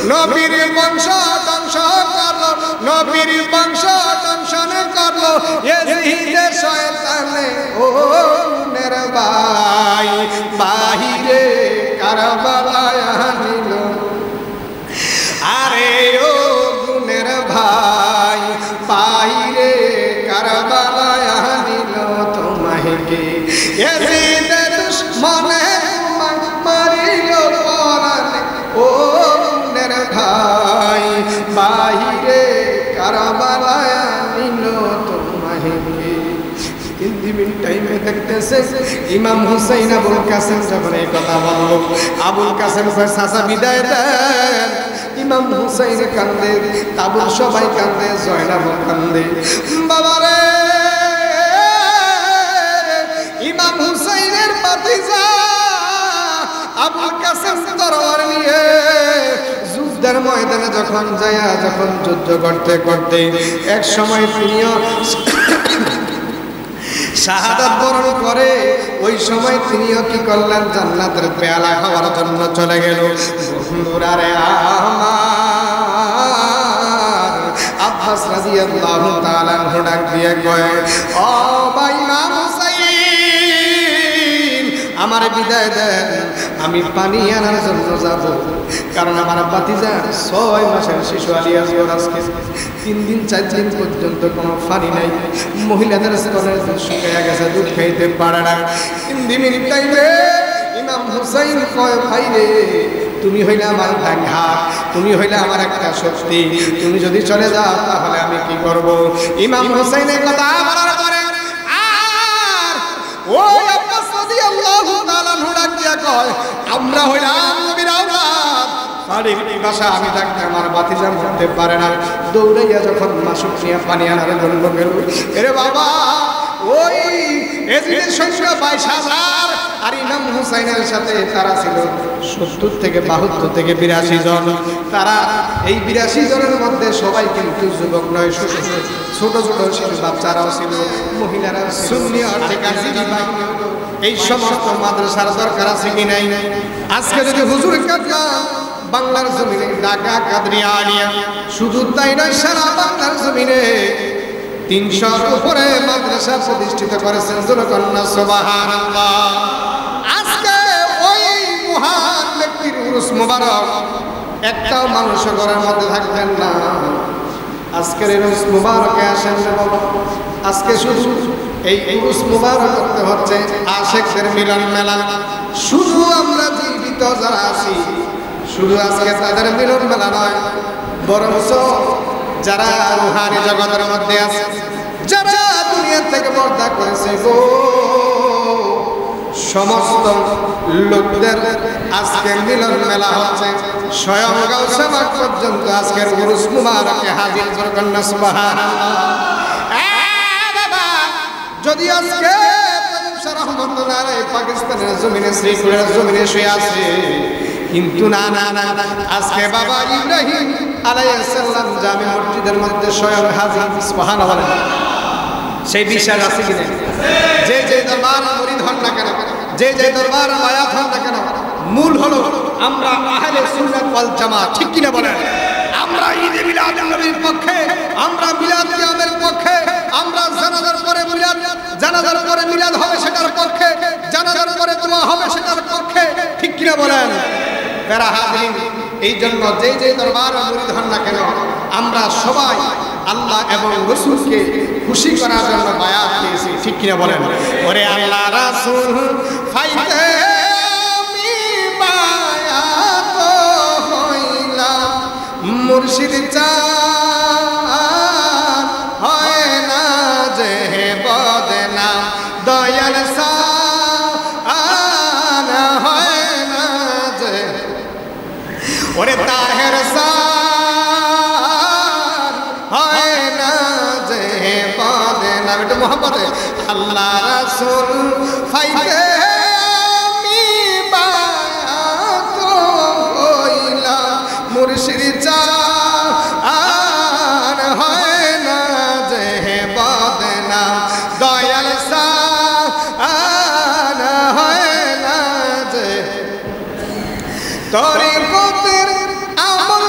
নবীর বংশ ধ্বংস করলো, নবীর বংশ ধ্বংসন করলো ইয়েজিদে শয়তানে। ও গুণের ভাই বাহিরে কারবালায় আনিল, আরে ও গুণের ভাই বাহিরে কারবালায় আনিল তোমায় কে। ইয়েজিদে দুশমনে তোমায় মারিল পরানে, ও গুণের ভাই বাহিরে কারবালায় আনিল তোমায় কে। ইন্দিমিন টাইমে দেখতেছে ইমাম হুসাইন আবুল কাসেম যখন এই কথা বলল, আবুল কাসেম চাচা বিদায় দেন। ইমাম হুসাইন কান্দে, তাবুর সবাই কান্দে, জয়নাব কান্দে। বাবারে ইমাম হুসাইনের ভাতিজা আবুল কাসেম তরবার নিয়ে যুদ্ধের ময়দানে যখন যায়, যখন যুদ্ধ করতে করতে এক সময় তিনিও শাহাদাত বরণ করে, ওই সময় তিনিও কি করলেন, জান্নাতের পেয়ালা খাওয়ার জন্য চলে গেল। বন্ধুরা রে আমার আব্বাস রাদিয়াল্লাহু তাআলা ডাক দিয়ে কয়, ও ভাই ইমাম হুসাইন আমার বিদায় দেন, আমি পানি আনার জন্য যাব। কারণ আমার ভাতিজা 6 মাসের শিশু আলিয়া আজকে 3 দিন 4 দিন পর্যন্ত কোনো পানি নাই, মহিলাদের স্তনের শুকিয়ে গেছে, দুধ খাইতে পারে না। 3 দিন টাইমে ইমাম হুসাইন কয়, ভাই রে তুমি হইলে আমার ডাঙ্গা, তুমি হইলে আমার একটা শক্তি, তুমি যদি চলে যাও তাহলে আমি কি করব। ইমাম হুসাইনের কথা বলার পরে আর ওই আব্বাস রাদিয়াল্লাহু তাআলা ডাক দিয়া কয়, আমরা হইলাম নবীর আওলাদ, শারীরিক ভাষা আমি থাকতে আমার ভাতিজা মরতে পারে না। দৌড়াইয়া যখন মাসুক নিয়ে পানি আনার জন্য গেল, এরে বাবা ওই এজিদের সংখ্যা 22,000 আর ইমাম হুসাইনের সাথে তারা ছিল 70 থেকে 72 থেকে 82 জন। তারা এই 82 জনের মধ্যে সবাই কিন্তু যুবক নয়, ছোট ছোট শিশু বাচ্চারাও ছিল, মহিলারা সুন্নি আর ঠিকাজিবি বাহিনী। এই সমস্ত মাদ্রাসার দরকার আছে কি নাই? আজকে যদি হুজুর কাকা বাংলার জমিনে ঢাকা কাদরিয়া আলিয়া, শুধু তাই নয় সারা বাংলার জমিনে 300-র উপরে মাদ্রাসা প্রতিষ্ঠিত করেছেন। জনকন্যা সুবহানাল্লাহ। আজকে ওই মহান ব্যক্তির উরুস মুবারক একটাও মানুষ ঘরের মধ্যে থাকবেন না। আজকের এই উরুস মুবারকে আসেন না বাবা, আজকে শুধু এই উরুস মুবারক করতে হচ্ছে আশিকদের মিলন মেলা। শুধু আমরা জীবিত যারা আছি, শুধু আজকে তাদের মিলন মেলা নয়, বরঞ্চ যারা রুহানি জগতের মধ্যে আছে, যারা দুনিয়া থেকে পর্দা করেছে গো, সমস্ত লোকদের আজকে মিলন মেলা হচ্ছে। স্বয়ং গাউসে পাক পর্যন্ত আজকের উরুস মুবারকে হাজির। জনকন্যা সুবহানাল্লাহ। যদি আজকে পাকিস্তানের জমিনে, শ্রীপুরের জমিনে শুয়ে আছে, কিন্তু না না না, আজকে বাবা ইব্রাহিম আলাইহিস সালাম জামে মসজিদের মধ্যে স্বয়ং হাজির। সুবহানাল্লাহ। সেই বিশ্বাস আছে কিনা? যে যে দরবার মুরিদ হন না কেন, যে যে দরবার বায়াত হন না কেন, মূল হলো আমরা আহলে সুন্নাত ওয়াল জামাত। ঠিক কিনা বলেন? আমরা ঈদে মিলাদ নবীর পক্ষে, আমরা মিলাদ কিয়ামের পক্ষে, আমরা জানাজার পরে মিলাদ, জানাজার পরে মিলাদ হবে সেটার পক্ষে, জানাজার পরে দোয়া হবে সেটার পক্ষে। ঠিক কিনা বলেন? প্যারা হাজিরিন, এই জন্য যে যে দরবার মুরিদ হন না কেন, আমরা সবাই আল্লাহ এবং রাসূলকে খুশি করার জন্য বায়াত দিয়েছি। ঠিক কিনা বলেন? ওরে আল্লাহ রাসূল ফাইতে আমি বায়াত হইলাম, মুর্শিদ চান হয় না যে বদনাম, দয়াল সান হয় না যে, ওরে তাহের সান হয় না যে বদনাম। এটা মোহাম্মদে আল্লাহ রাসূল ফাইতে আমি বায়াত হইলাম, মুর্শিদ চান হয় না যে বদনাম, দয়াল সান হয় না যে। তরিকতের আমল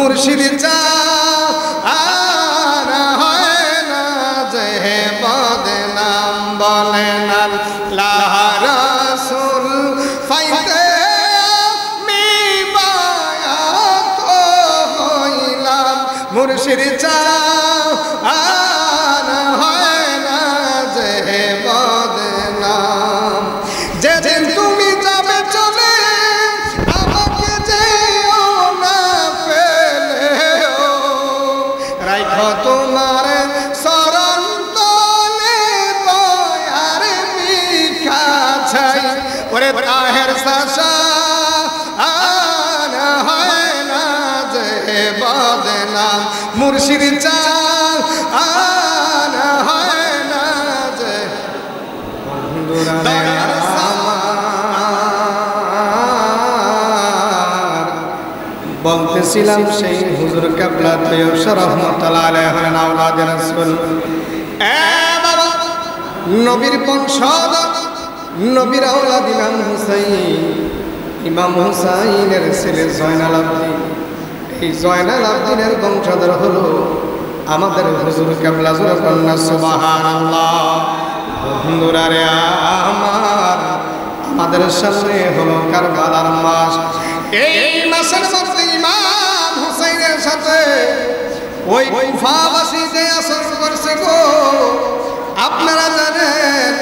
মুর্শিদ আর হয় না যে বদনাম বলেন আল্লাহ রাসূল ফাইতে মি বায়াত হইলাম মুর্শিদ আর হয় না যে বদনাম যেদিন তুমি যাবে চলে আমাকে যেও না ফেলেও রাখো তোমার শরণ তলে দয়ার ভিক্ষা চাই ওরে তাহের শাসা আর হয় না যে বদনাম মুর্শিদ আর হয় না যে দয়ার বলতেছিলাম সেই হুজুর কেবলা তৈয়ব রহমাতুল্লাহ আলাইহি হলেন আওলাদে রাসূল। বাবা নবীর বংশধর নবীর আওলাদ ইমাম হুসাইনের ছেলে জয়নাল আবদিন। এই জয়নাল আবদিনের বংশধর হলো আমাদের হুজুর কেবলা জোরে কন্যা সুবহানাল্লাহ। বন্ধুরা রে আমাদের সামনে হলো কারবালার মাস। এই মাসের মধ্যে ইমাম হুসাইনের সাথে ওই কুফাবাসী যে আসর করছে গো, আপনারা জানেন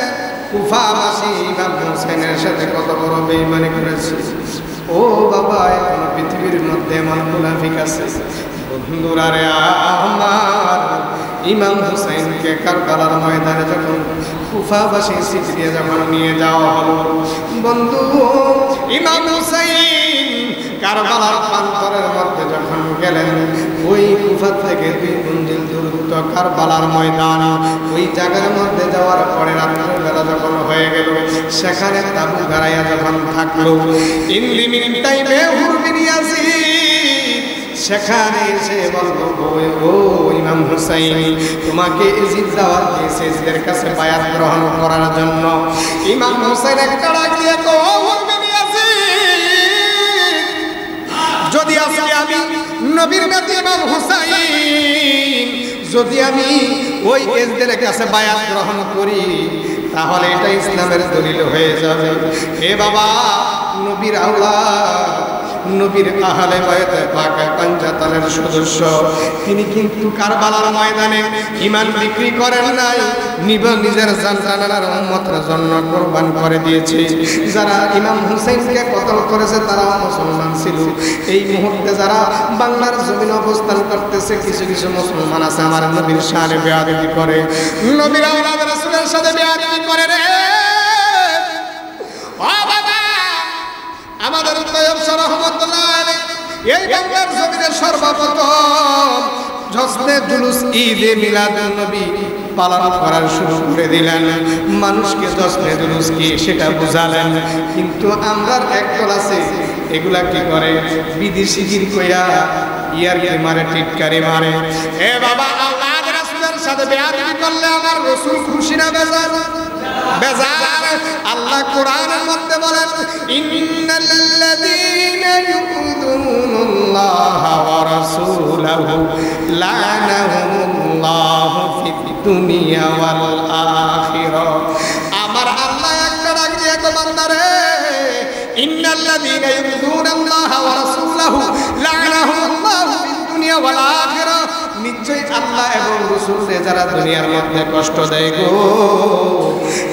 কুফাবাসী ইমাম হুসাইনের সাথে কত বড় বেঈমানি করেছে। ও বাবা, এখন পৃথিবীর মধ্যে এমন মুনাফিক আছে। বন্ধুরা রে আমার ইমাম হুসাইনকে কারবালার ময়দানে যখন কুফাবাসী চিঠি দিয়ে যখন নিয়ে যাওয়া হলো, বন্ধু ইমাম হুসাইন কারবালার প্রান্তরের মধ্যে যখন গেলেন, ওই কুফা থেকে 2 মঞ্জিল দূরত্ব কারবালার ময়দান। ওই জায়গার মধ্যে যাওয়ার পরে রাত্রের বেলা যখন হয়ে গেল, সেখানে তাবু গাড়াইয়া যখন থাকলো, ইন দি মিন টাইমে হুরবিন ইয়াজিদ সেখানে এসে বলল, ও ইমাম হুসাইন, তোমাকে ইয়াজিদ দাওয়াত দিয়েছে ইয়াজিদের কাছে বায়াত গ্রহণ করার জন্য। ইমাম হুসাইন একটা ডাক দিয়ে কো, হুরবিন ইয়াজিদ, যদি আজকে আমি নবীর নাতি ইমাম হুসাইন যদি আমি ওই ইয়াজিদের কাছে বায়াত গ্রহণ করি, তাহলে এটা ইসলামের দলিল হয়ে যাবে। হে বাবা, নবীর আওলাদ, নবীর আহলে বায়াতে পাক পাঞ্জাতনের সদস্য, তিনি কিন্তু কারবালার ময়দানে ঈমান বিক্রি করেন নাই, নিজের জানানার উম্মতের জন্য কুরবান করে দিয়েছে। যারা ইমাম হুসাইনকে কতল করেছে তারা মুসলমান ছিল। এই মুহূর্তে যারা বাংলার জমিনে অবস্থান করতেছে, কিছু কিছু মুসলমান আছে আমার নবীর শানে বেয়াদবি করে, নবীর আওলাদ রাসূলের সাথে বেয়াদবি করে রে। ও বাবা, আমাদের তৈয়ব রহমাতুল্লাহ আলাইহি এই বাংলার জমিনে সর্বপ্রথম জশ্নে জুলুস ঈদে মিলাদুন নবী পালন করার শুরু করে দিলেন। মানুষকে জশ্নে জুলুস কি সেটা বুঝালেন। কিন্তু আমরা একদল আছে, এগুলা কি করে, বিদেশি গির কইয়া ইয়ারকি মারে, টিটকারি মারে। এ বাবা, আওলাদ রাসূলের সাথে বেয়াদবি করলে আমার রাসূল খুশি না বেজার? বেজার। আল্লাহ কোরআনের মধ্যে বলেন, ইন্নাল্লাযীনা ইউযুনাল্লাহা ওয়া রাসূলাহু লা'নাহুমুল্লাহু ফিদ দুনিয়া ওয়াল আখিরাহ। আমার আল্লাহ একটা ডাক দিয়ে কো, বান্দারে, ইন্নাল্লাযীনা ইউযুনাল্লাহা ওয়া রাসূলাহু লা'নাহুমুল্লাহু ফিদ দুনিয়া ওয়াল আখিরাহ। নিশ্চয়ই আল্লাহ এবং রাসূলকে যারা দুনিয়ার মধ্যে কষ্ট দেয় গো,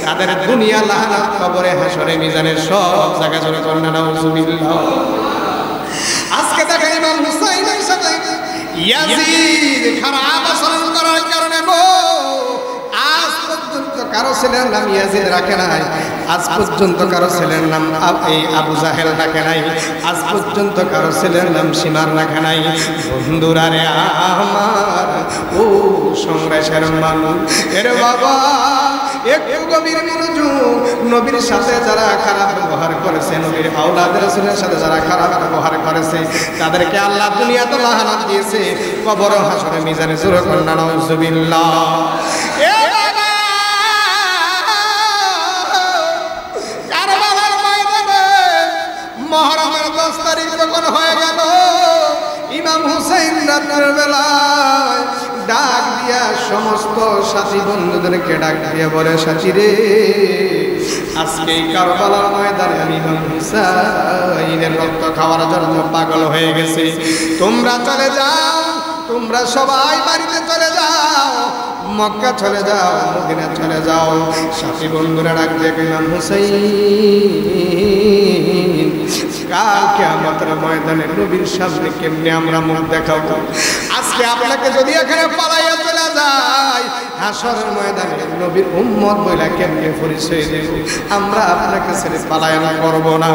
তাদের দুনিয়া লানত, কবরে, হাসরে, মিজানের সব জায়গা জোরে করনা নাউজুবিল্লাহ। আজকে দেখেন ইমাম হুসাইনের সাথে ইয়াজিদ খারাপ আচরণ করার কারণে গো, আজ পর্যন্ত কারো ছেলের নাম ইয়াজিদ রাখে নাই, আজ পর্যন্ত কারো ছেলের নাম আবু জাহেল রাখে নাই, আজ পর্যন্ত কারো ছেলের নাম সীমার রাখে নাই। বন্ধুরা রে আমার, ও সংগ্রাসের মানুষ, এর বাবা একটু গভীর মনোযোগ। নবীর সাথে যারা খারাপ ব্যবহার করেছে, নবীর আওলাদ রাসূলের সাথে যারা খারাপ ব্যবহার করেছে, তাদেরকে আল্লাহ দুনিয়াতে লাহানাত দিয়েছে, কবর, হাসরে, মিজানে জোরে করনা নাউজুবিল্লাহ। এ বাবা, কারবালার ময়দানে মুহররমের 10 তারিখ যখন হয়ে গেল, ইমাম হুসাইন রাতের বেলায় ডাক দিয়া সমস্ত সাথী বন্ধুদেরকে ডাক দিয়া বলে, সাথী রে, আজকে এই কারবালার ময়দানে আমি ইমাম হুসাইনের রক্ত খাওয়ার জন্য পাগল হয়ে গেছি। তোমরা চলে যাও, তোমরা সবাই বাড়িতে চলে যাও, মক্কা চলে যাও, মদিনা চলে যাও। সাথী বন্ধুরা ডাক দিয়ে ইমাম হুসাইন, কাল কিয়ামতের ময়দানে নবীর সামনে কেমনে আমরা মুখ দেখাবো? আজকে আপনাকে যদি এখানে পালাইয়া চলে যায়, হাসরের ময়দানে নবীর উম্মত বইলা কেমনে পরিচয় দেব? আমরা আপনাকে ছেড়ে পালায়ন করব না।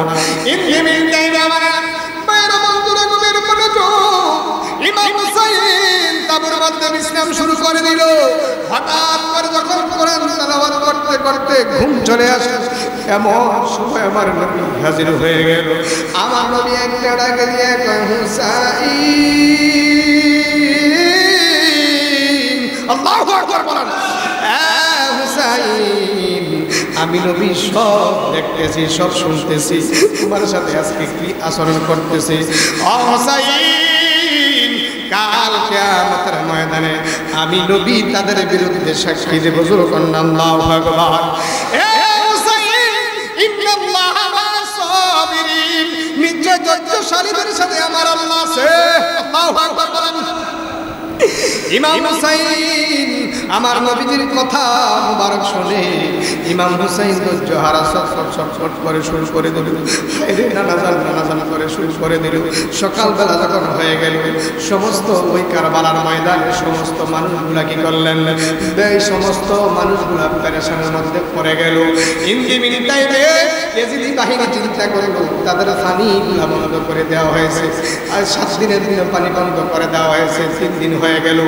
ইমাম হুসাইন তাবুর মধ্যে বিশ্রাম শুরু করে দিল। হঠাৎ করে যখন কোরআন তেলাওয়াত করতে করতে ঘুম চলে আসে, এমন সময় আমার নবী হাজির হয়ে গেল। আমার নবী একটা ডাকে দিয়ে কয়, হুসাইন, আল্লাহু আকবার বলেন, হুসাইন, আমি নবী সব দেখতেছি, সব শুনতেছি, তোমার সাথে আজকে কি আচরণ করতেছি। ও হুসাইন, কাল কিয়ামতের ময়দানে আমি নবী তাদের বিরুদ্ধে সাক্ষী দেব। জোরে বলুন আল্লাহু আকবার। এ হুসাইন, ইন্নাল্লাহা মা'আস সাবিরিন, নিশ্চয় ধৈর্যশালীদের সাথে আমার আল্লাহ আছে। আল্লাহু আকবার বলেন। ইমাম হুসাইন আমার নবীজির কথা মুবারক শুনে ইমাম হুসাইন ধৈর্য হারা ছটফট করে শুরু করে দিল। নানাজান করে শুরু করে দিল। সকালবেলা যখন হয়ে গেল, সমস্ত ওই কারবালার ময়দানে সমস্ত মানুষগুলা কি করলেন? এই সমস্ত মানুষগুলা পেরেশানের মধ্যে পড়ে গেল। ইয়েজিদি বাহিনী চিন্তা করল, তাদের পানিগুলা বন্ধ করে দেওয়া হয়েছে। আর 7 দিনের দিনে পানি বন্ধ করে দেওয়া হয়েছে। 3 দিন হয়ে গেল,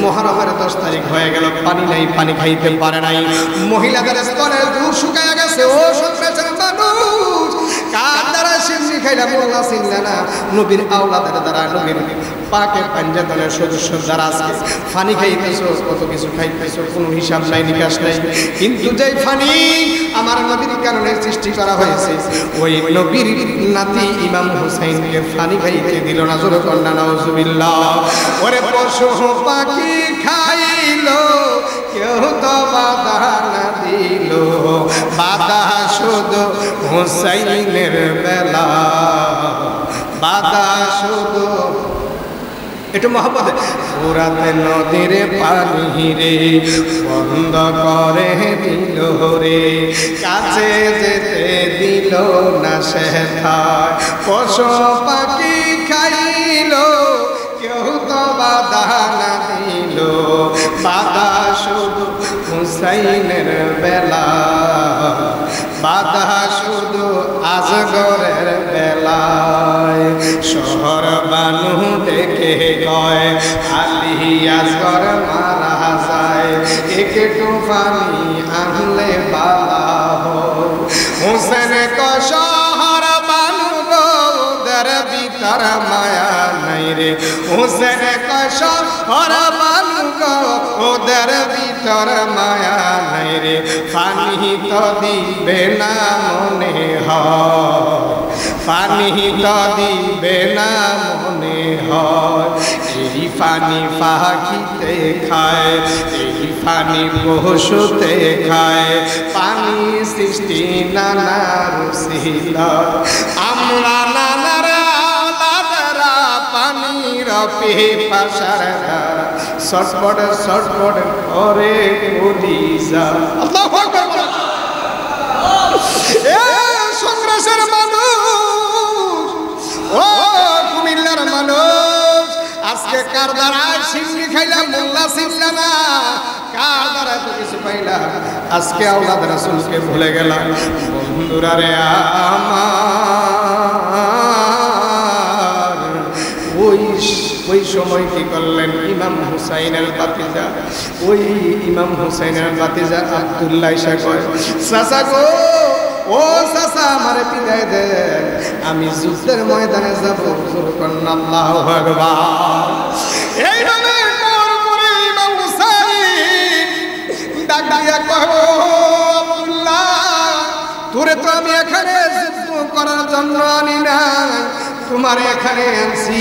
মুহররমের 10 তারিখ হয়ে গেল, পানি নাই, পানি খাইতে পারে নাই। মহিলাদের স্তনের দুধ শুকায় গেছে। ও সন্ত্রাসের মানুষ, কার দ্বারা সিন্নি খাইলা বললা চিনলা না? নবীর আওলাদের দ্বারা, নবীর পাকের পাঞ্জাতনের সদস্য দ্বারা আজকে পানি খাইতেছো, কত কিছু খাইতেছো, কোনো হিসাব নাই, নিকাশ নাই। কিন্তু যেই পানি আমার নবীর কারণে সৃষ্টি করা হয়েছে, ওই নবীর নাতি ইমাম হুসাইনকে পানি খাইতে দিল না। জোরে কন্যা নাউজুবিল্লাহ। ওরে পশু পাখি খাইলো, কেউ তো বাধা না দিল, বাধা শুধু হুসাইনের বেলা, বাধা শুধু একটু মহব্বত। পুরাতে নদীর পানি রে বন্ধ করে দিল রে, কাছে যেতে দিল না সে ঠাই, পশু পাখি খাইল, কেউ তো বাধা না দিল, বাধা শুধু হুসাইনের বেলা, বাধা শুধু আজগরের বেলায়। শহর বানু দেখে কয়, আলী আজগর মারা যায়, একটু পানি আনলে বালা হয়। হুসেন কয়, শহর বানু গোদের ভিতর মায়া নাই রে। হুসেন কয়, শহর বানু গোদের ভিতর মায়া নাই রে, পানি তো দিবে না মনে হয়, পানি তো দিবে না মনে হয়। এই পানি পাখিতে খায়, এই পানি পশুতে খায়, পানি সৃষ্টি নানা রুচিলা, আমরা নানার আওলাদরা পানির পিপাসার ধারা ছটফট ছটফট করে উঠি যা। আল্লাহু আকবার। এ সন্ত্রাসের মানুষ, ও কুমিল্লার মানুষ, আজকে কার দ্বারা সিন্নি খাইলাম মোল্লা চিনলা না, কার দ্বারা তো কিছু পাইলাম, আজকে আওলাদ রাসূলকে ভুলে গেলাম। বন্ধুরা রে আমার, ওই সময় কি করলেন? ইমাম হুসাইনের ভাতিজা, ওই ইমাম হুসাইনের ভাতিজা আব্দুল্লাহ ইসা কয়, চাচা গো, ও চাচা আমারে বিদায় দেন, আমি যুদ্ধের ময়দানে যাব। আল্লাহু আকবার। এইভাবে কর করে ইমাম হুসাইন ডাক দিয়া কয়, আব্দুল্লাহ, তোরে তো আমি এখানে যুদ্ধ করার জন্য আনি না, তোমার এখানে আনছি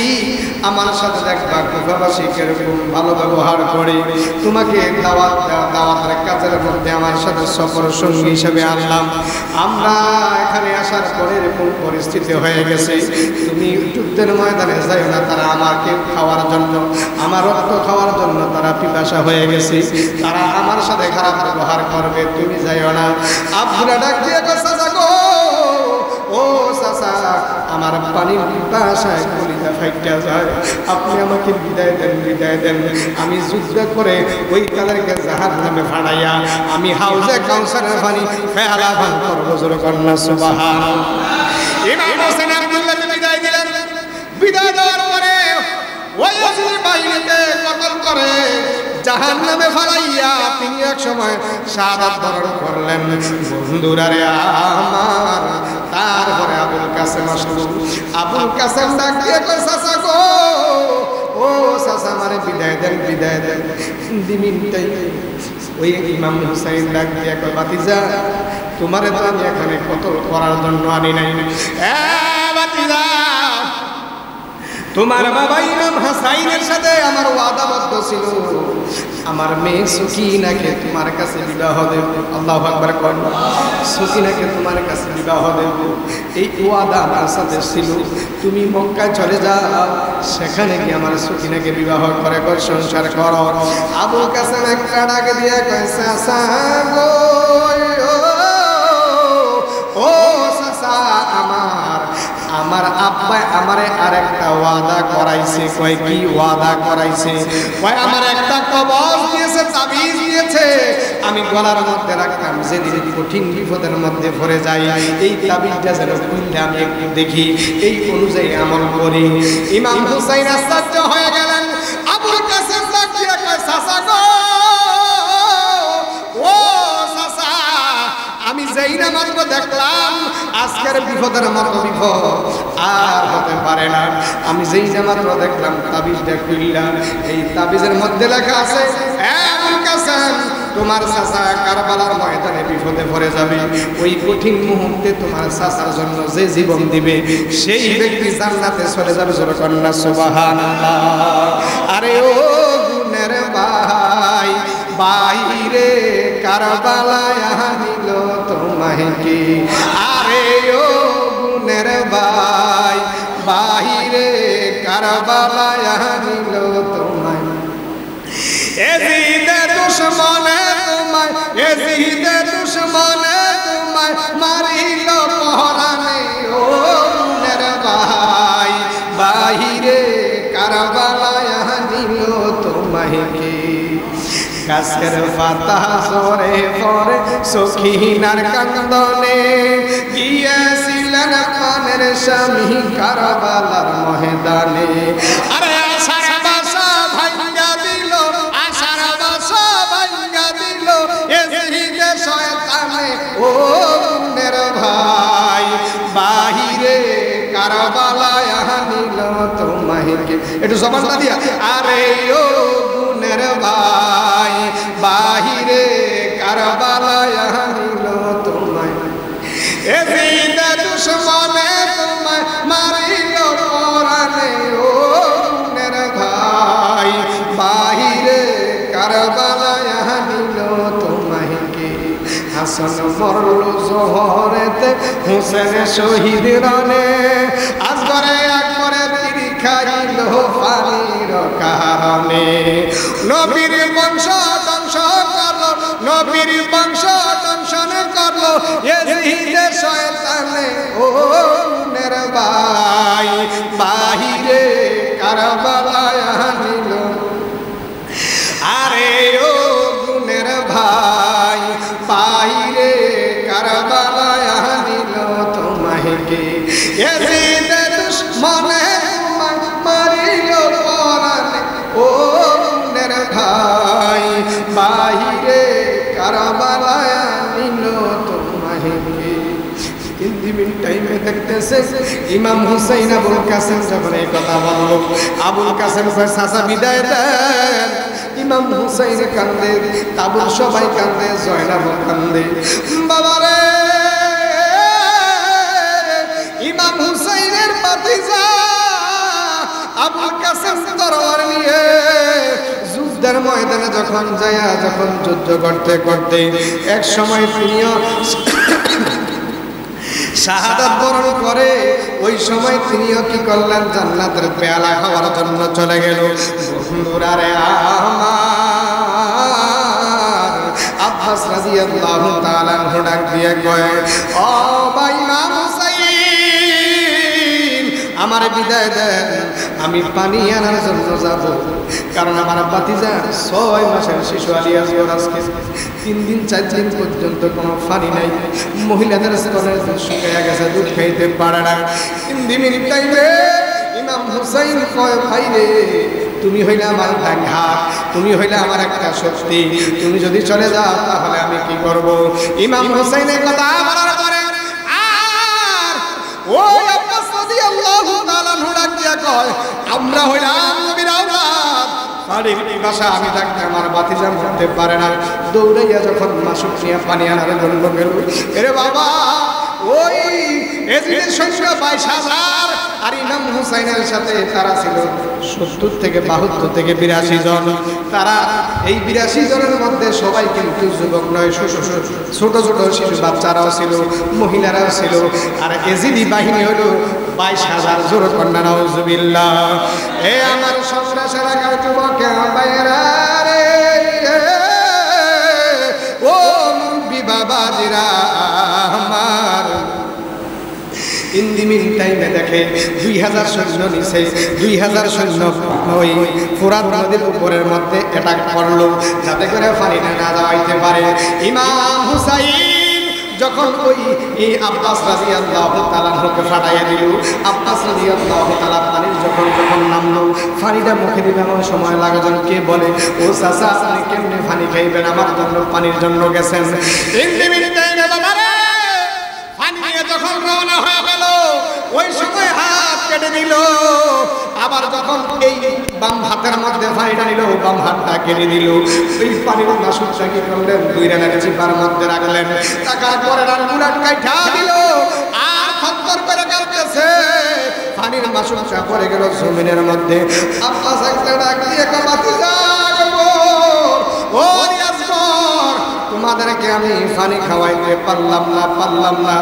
আমার সাথে দেখবা কুফাবাসী কিরকম ভালো ব্যবহার করে তোমাকে দাওয়াতের কাজের মধ্যে আমার সাথে সফর সঙ্গী হিসেবে আনলাম। আমরা এখানে আসার পরে এরকম পরিস্থিতি হয়ে গেছে, তুমি যুদ্ধের ময়দানে যাই না, তারা আমাকে খাওয়ার জন্য, আমার রক্ত খাওয়ার জন্য তারা পিপাসা হয়ে গেছে, তারা আমার সাথে খারাপ ব্যবহার করবে, তুমি যাইও না। আব্দুল্লাহ ডাক দিয়ে চাচা গো, ও চাচা আমার পানির পিপাসায় কলিজা ফাইটা যায়, আপনি আমাকে বিদায় দেন, বিদায় দেন। আমি যুদ্ধ করে ওই তাদেরকে জাহান্নামে ফাড়াইয়া আমি হাউজে কাউসারের পানি ফেলা ভান করব। জোরে কন্যা সুবহানাল্লাহ। ইমাম হোসেন আব্দুল্লাহকে বিদায় দিলেন। বিদায় দেওয়ার পরে ওই ইয়াজিদ বাহিনীকে কতল করে জাহান্নামে ফালাইয়া তিনি এক সময় শাহাদাত বরণ করলেন। বন্ধুরা রে আমার, তারপরে আবুল কাসেম আসলো। আবুল কাসেম ডাক দিয়ে কই চাচা গো, ও চাচা আমারে বিদায় দেন, বিদায় দেন। দিমিনটাই ওই ইমাম হুসাইন ডাক দিয়ে কই ভাতিজা তোমারে তো আমি এখানে কতল করার জন্য আনি নাই। ভাতিজা তোমার বাবা ইমাম হাসাইনের সাথে আমার ওয়াদাবদ্ধ ছিল, আমার মেয়ে সুকিনাকে তোমার কাছে বিবাহ দেব। আল্লাহু আকবার কোন, সুকিনাকে তোমার কাছে বিবাহ দেব, এই ওয়াদা আমার সাথে ছিল। তুমি মক্কায় চলে যাও, সেখানে গিয়ে আমার সুকিনাকে বিবাহ করে ঘর সংসার করো। আবুল কাসেম একটা ডাক দিয়ে কয় চাচা গো, ও চাচা আমার আব্বা আমারে আরেকটা ওয়াদা করাইছে। কয় কি ওয়াদা করাইছে? কয় আমার একটা কবজ দিয়েছে, তাবিজ দিয়েছে, আমি গলার মধ্যে রাখতাম, যেদিন কঠিন বিপদের মধ্যে পড়ে যাই এই তাবিজটা যেন খুললে আমি একটু দেখি, এই অনুযায়ী আমল করি। ইমাম হুসাইন আশ্চর্য হয়ে গেলেন। আবুল কাসেম ডাক দিয়ে কয় চাচা গো, ও চাচা আমি যেই না মাত্র দেখলাম আজকের বিপদের মতো বিপদ আর হতে পারে না। আমি যেই না মাত্র দেখলাম তাবিজটা খুললাম, এই তাবিজের মধ্যে লেখা আছে আবুল কাসেম তোমার চাচা কারবালার ময়দানে বিপদে পড়ে যাবে, ওই কঠিন মুহূর্তে তোমার চাচার জন্য যে জীবন দিবে সেই ব্যক্তি জান্নাতে চলে যাবে। জোরে কন্যা সুবহানাল্লাহ। আরে ও গুণের ভাই, বাইরে কারবালায় আনিল তোমায় কি, আরে ও গুণের ভাই, বাইরে কারবালায় আনিল তোমায়, এজিদে দুশমনে তোমায়, এজিদে দুশমনে তোমায় মারিল পরানে, ও গুণের ভাই, বাইরে কারবালায় আনিল তোমায় কি। গাছের পাতা সরে পরে সখিনার কান্দনে গিয়েছিলেন প্রাণের স্বামী কারবালার ময়দানে। আরে আশার বাসা ভাঙ্গা দিল, আশার বাসা ভাঙ্গা দিল এজিদে শয়তানে, ও গুণের ভাই, বাহিরে কারবালায় আনিল তোমায় কে। একটু জবানটা দিয়া, আরে ও গুণের ভাই, বাহিরে কারবালায় আনিল তোমায়, এজিদে দুশমনে তোমায় মারিল পরানে, ও গুণের ভাই, বাহিরে কারবালায় আনিল তোমায় কে। হাসান মরল জোহরেতে, হোসেন শহীদ রানে, আজগরে আকবরে তিরি খাইল পানির কারণে। নবীর বংশ ধ্বংস করলো, নবীর বংশ দংশন করলো এজিদে শয়তানে, ও গুণের ভাই, বাহিরে কারবালায় আনিল, আরে ও গুণের ভাই, বাহিরে কারবালায় আনিল তোমায় কে। এজিদে দুশমনে তোমায় মারিল পরানে, ও গুণের ভাই, বাহিরে কারবালায় আনিল তোমায় কে। ইন্দিমিন টাইমে দেখতেছে ইমাম হুসাইন আবুল কাসেম যখন এই কথা বলল, আবুল কাসেম চাচা বিদায় দেন। ইমাম হুসাইন কান্দে, তাবুর সবাই কান্দে, জয়নাব কান্দে। বাবারে ইমাম হুসাইনের ভাতিজা নিয়ে যুদ্ধের ময়দানে যখন যুদ্ধ করতে করতে এক সময় তিনিও শাহাদাত বরণ করে। ওই সময় তিনিও কি করলেন? জান্নাতের পেয়ালা খাওয়ার জন্য চলে গেল। বন্ধুরা রে আমার, আব্বাস রাদিয়াল্লাহু তাআলা ডাক দিয়ে কয়, ও ভাই ইমাম হুসাইন, আমার বিদায় দেন, আমি পানি আনার জন্য যাব। কারণ আমার ভাতিজা 6 মাসের শিশু আলী আসগর, আজকে 3 দিন 4 দিন পর্যন্ত কোনো পানি নাই। মহিলাদের স্তনের দুধ শুকিয়ে গেছে, দুধ খাইতে পারে না। 3 মিনিট টাইমে ইমাম হুসাইন কয়, ভাই রে, তুমি হইলে আমার ডান হাত, তুমি হইলে আমার একটা শক্তি, তুমি যদি চলে যাও তাহলে আমি কি করব? ইমাম হুসাইনের কথা বলার পরে আর ওই আব্বাস রাদিয়াল্লাহু তাআলা ডাক দিয়া কয়, আমরা হইলাম নবীর আওলাদ, পানির পিপাসা আমি থাকতে আমার ভাতিজা মরতে পারে না। দৌড়াইয়া যখন মাসুক নিয়ে পানি আনার জন্য গেল, এরে বাবা, ওই এজিদের সংখ্যা 22,000 আর ইমাম হুসাইনের সাথে তারা ছিল 70 থেকে 72 থেকে 82 জন। তারা এই 82 জনের মধ্যে সবাই কিন্তু যুবক নয়, ছোট ছোট শিশু বাচ্চারাও ছিল, মহিলারাও ছিল। আর এজিদি বাহিনী হলো 22,000। জোর কন্যা নাউজুবিল্লাহ। এ আমার সন্ত্রাসের এলাকার যুবক ভাইয়েরা রে, ও মুরব্বি বাবাজিরা আমার, ইন্দিমিন টাইমে দেখে 2000 সৈন্য নিচে, 2000 সৈন্য ওই ফোরাত নদীর উপরের মধ্যে অ্যাটাক করলো, যাতে করে পানিটা না যাওয়াইতে পারে। ইমাম হুসাইন যখন ওই আব্বাস রাদিয়াল্লাহু তাআলাকে ফাটাইয়া দিল, আব্বাস রাদিয়াল্লাহু তাআলা পানির যখন নামলো, পানিটা মুখে দিবে এমন সময় লাগে যেন কে বলে, ও চাচা আপনি কেমনে পানি খাইবেন, আমার জন্য পানির জন্য গেছেন। 3 মিনিট টাইমে বাবারে পানি নিয়ে যখন রওনা হয়ে গেল, ওই সময় হাত কেটে দিল। আবার যখন এই বাম হাতের মধ্যে পানিটা নিল, বাম হাতটা কেটে দিল। ওই পানির মাসুকটা কি করলেন? 2 রানের চিপার মধ্যে রাখলেন, টাকার পরে রানগুলা কাইঠা দিল, আর থরথর করে কাঁপতেছে। পানির মাসুকটা পড়ে গেল জমিনের মধ্যে। আব্বাস একটা ডাক দিয়ে কামাতে যাবো, ও রিয়াজগর, তোমাদেরকে আমি পানি খাওয়াইতে পারলাম না।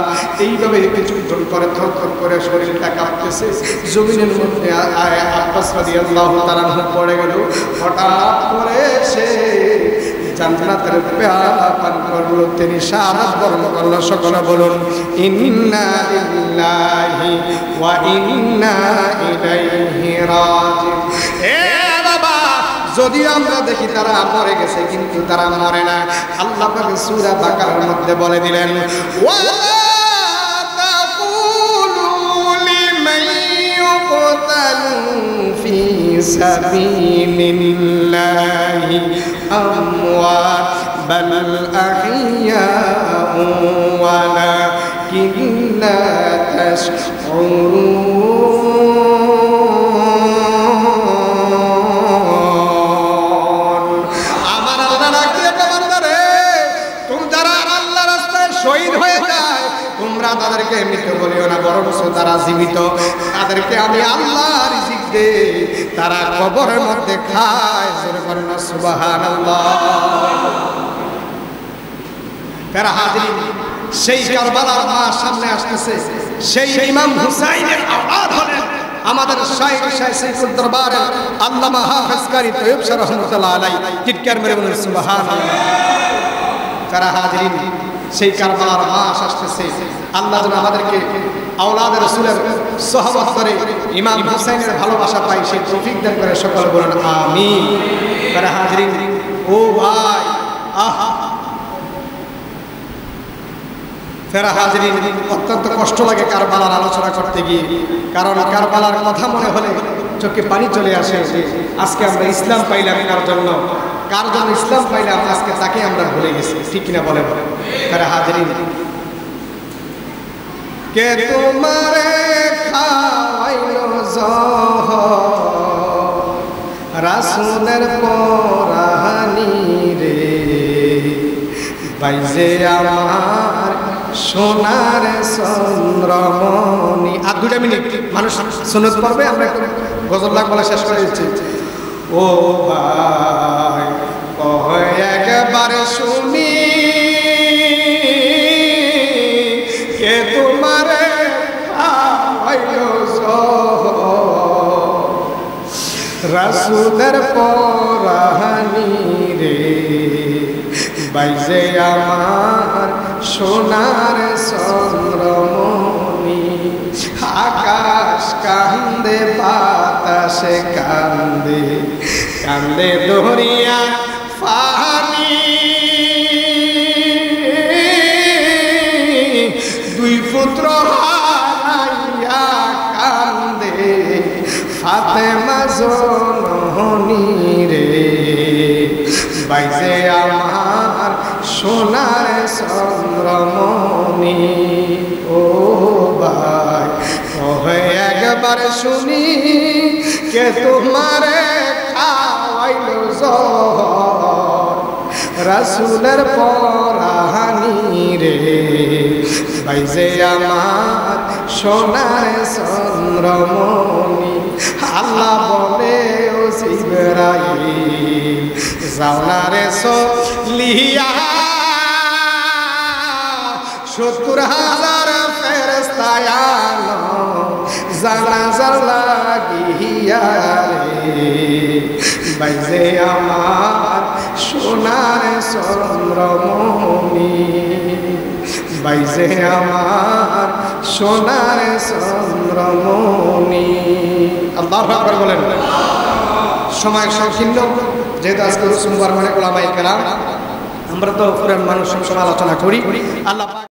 এইভাবে কিছুক্ষণ পরে থরথর করে শরীরটা কাঁপতেছে। জমিনের মধ্যে আব্বাস রাদিয়াল্লাহু তাআলা পড়ে গেল। হঠাৎ করে সে জান্নাতের পেয়ালা পান করলো, তিনি শাহাদাত বরণ করলো। সকলে বলুন ইন্না লিল্লাহি ওয়া ইন্না ইলাইহি রাজিউন। এ বাবা, যদি আমরা দেখি তারা মরে গেছে, কিন্তু তারা মরে না। আল্লাহ পাক সূরা বাকারার মধ্যে বলে দিলেন, ওয়ালা তাকুলু লিমান ইউকতালু ফি সাবিলিল্লাহি আমওয়াত বাল আহইয়াউ ওয়ালাকিন্না তাশউরুন। আমার আল্লাহ রাখতে বান্দারে, তুমি যারা আল্লাহর রাস্তায় শহীদ হয়ে যায়, তোমরা তাদেরকে মৃত বলিও না, বরং তারা জীবিত। তাদেরকে আমি আল্লাহ রিজিক দেই, তারা কবরের মধ্যে খায়। জোরে বলেন না সুবহানাল্লাহ। প্যারা হাজিরিন, সেই কারবালার মা সামনে আসতেছে। সেই ইমাম হুসাইনের আওলাদ হলেন আমাদের শাইখ সাইকুল দরবারে আল্লামা হাফেজ কারি তৈয়ব শাহ রাহমাতুল্লাহ আলাইহি। চিৎকার মেরে বলেন সুবহানাল্লাহ। প্যারা হাজিরিন, সেই কারবালার মা আসতেছে। আল্লাহ যেন আমাদেরকে আওলাদ রাসূলের সাহাবাত করে ইমাম হুসাইনের ভালোবাসা পাই, সেই তৌফিক দান করে। সকল বলেন আমিন। প্যারা হাজিরিন, ও ভাই, আহা ফেরা হাজিরিন, অত্যন্ত কষ্ট লাগে কারবালার আলোচনা করতে গিয়ে। কারণ কারবালার কথা মনে হলে চোখে পানি চলে আসে। আজকে আমরা ইসলাম পাইলাম কার জন্য ইসলাম পাইলাম, আজকে তাকে আমরা ভুলে গেছি। ঠিক কিনা বলে ফেরা হাজিরিন, কে তোমারে খাওয়াইলো জহর রাসূলের পরানি রে, বাইজে আমার সোনার চন্দ্রমণি। আর 2 মিনিট মানুষ সুন্নত পড়বে, আমরা একটু গজল লাগ বলা শেষ করে দিচ্ছি। ও ভাই কয় একবার শুনি কে তোমারে খাওয়াইলো রাসূলের পরানি রে বাইজে আমার সোনার চন্দ্রমণি আকাশ কান্দে বাতাসে কান্দে কান্দে দরিয়া পানি দুই পুত্র হারাইয়া কান্দে ফাতেমা জননী রে বাইজে আমার সোনার চন্দ্রমণি ও ভাই ওহে একবার শুনি কে তোমারে খাওয়াইলো জহর রাসূলের পরানি রে বাইজে আমার সোনার চন্দ্রমণি আল্লাহ বলে ও জিবরাইল যাও না রে সলিয়া ৭০,০০০ ফেরেশতা আনো জানাজা লাগিয়া রে বাইজে আমার সোনার চন্দ্রমণি বাইজে আমার সোনার চন্দ্রমণি আল্লাহু আকবার বলেন। সময় সংকীর্ণ, যেহেতু আজকে সোমবার মানে ওলামায়ে কেরাম, আমরা তো পুরান মানুষ সব সময় আলোচনা করি। আল্লাহ